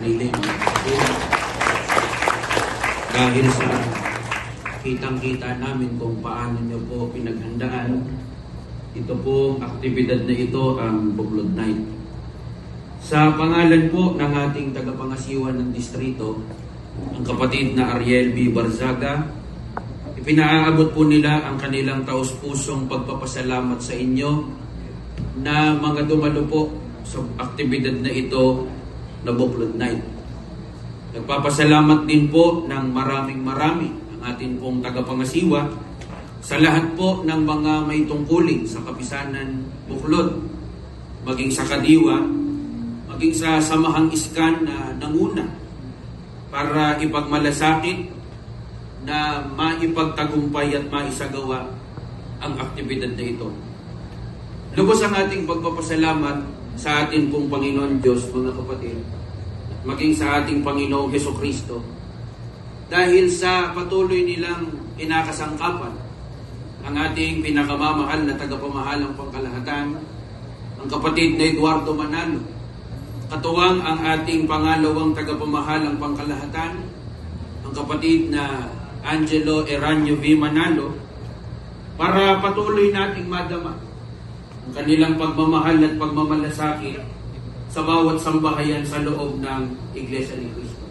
Lilim. Dahil sa kitang-kita namin kung paano nyo po pinaghandaan ito pong aktibidad na ito, ang Buklod Night. Sa pangalan po ng ating tagapangasiwa ng distrito, ang kapatid na Ariel B. Barzaga, ipinaabot po nila ang kanilang taos-pusong pagpapasalamat sa inyo na mga dumalo po sa aktibidad na ito na Buklod Night. Nagpapasalamat din po ng maraming ang ating pong tagapangasiwa sa lahat po ng mga may tungkulin sa Kapisanan Buklod, maging sa Kadiwa, maging sa Samahang Iskan na nanguna para ipagmalasakit na maipagtagumpay at maisagawa ang aktibidad na ito. Lubos ang ating pagpapasalamat sa ating pong Panginoon Diyos, mga kapatid, maging sa ating Panginoong Hesukristo, dahil sa patuloy nilang inakasangkapan ang ating pinakamamahal na tagapamahalang pangkalahatan, ang kapatid na Eduardo Manalo, katuwang ang ating pangalawang tagapamahalang pangkalahatan, ang kapatid na Angelo Eranio V. Manalo, para patuloy nating madama ang kanilang pagmamahal at pagmamalasakit sa bawat sambahayan sa loob ng Iglesia ni Cristo.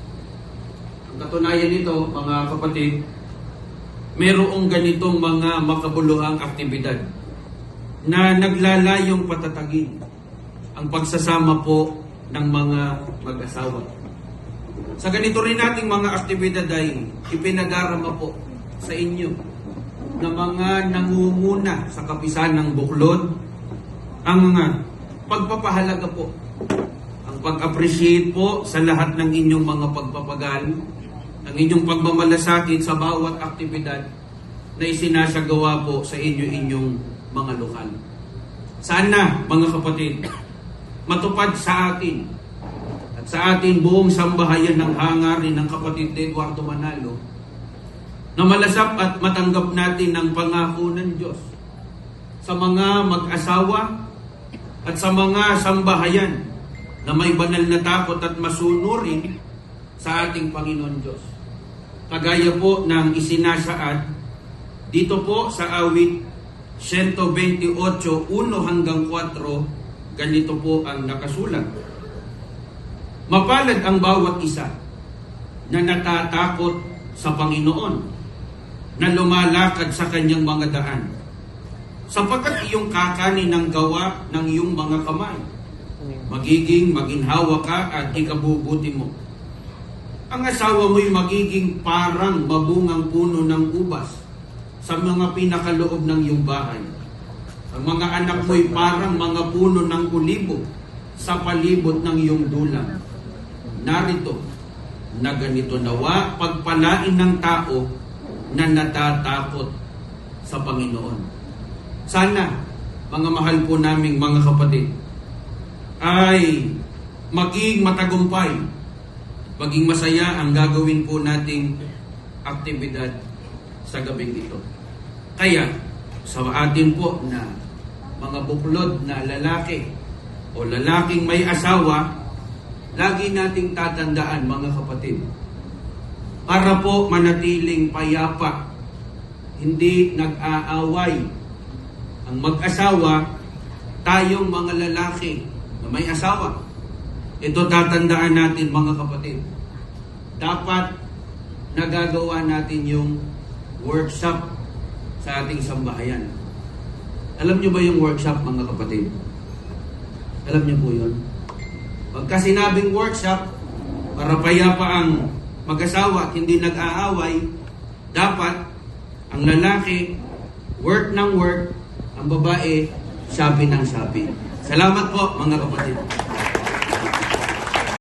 Ang katunayan nito, mga kapatid, mayroong ganitong mga makabuluhang aktibidad na naglalayong patatagin ang pagsasama po ng mga mag-asawa. Sa ganito rin nating mga aktibidad ay ipinadarama po sa inyo na mga nangunguna sa Kapisanang Buklod ang pagpapahalaga po, ang pag-appreciate po sa lahat ng inyong mga pagpapagal, ang inyong pagmamalasakit sa bawat aktibidad na isinasagawa po sa inyong mga lokal. Sana, mga kapatid, matupad sa atin at sa ating buong sambahayan ng hangarin ng kapatid Eduardo Manalo na malasap at matanggap natin ang pangako ng Diyos sa mga mag-asawa at sa mga sambahayan na may banal na takot at masunurin sa ating Panginoon Diyos. Kagaya po ng isinasaad dito po sa awit 128, 1 hanggang 4, ganito po ang nakasulat. Mapalad ang bawat isa na natatakot sa Panginoon, na lumalakad sa kanyang mga daan, sapagkat iyong kakanin ng gawa ng iyong mga kamay. Magiging maginhawa ka at ikabubuti mo. Ang asawa mo'y magiging parang mabungang puno ng ubas sa mga pinakaloob ng iyong bahay. Ang mga anak mo'y parang mga puno ng ulibo sa palibot ng iyong dulang. Narito, na ganito nawa pagpalain ng tao na natatakot sa Panginoon. Sana, mga mahal po naming mga kapatid, ay maging matagumpay, maging masaya ang gagawin po nating aktibidad sa gabing ito. Kaya, sa atin po na mga buklod na lalaki o lalaking may asawa, lagi nating tatandaan, mga kapatid, para po manatiling payapa, hindi nag-aaway ang mag-asawa, tayong mga lalaki na may asawa. Ito tatandaan natin, mga kapatid. Dapat nagagawa natin yung workshop sa ating sambahayan. Alam nyo ba yung workshop, mga kapatid? Alam nyo po yun? Pagka sinabing workshop, para payapa ang mag-asawa at hindi nag-aaway, dapat ang lalaki work ng work, ang babae shopping ng shopping. Salamat po, mga kapatid.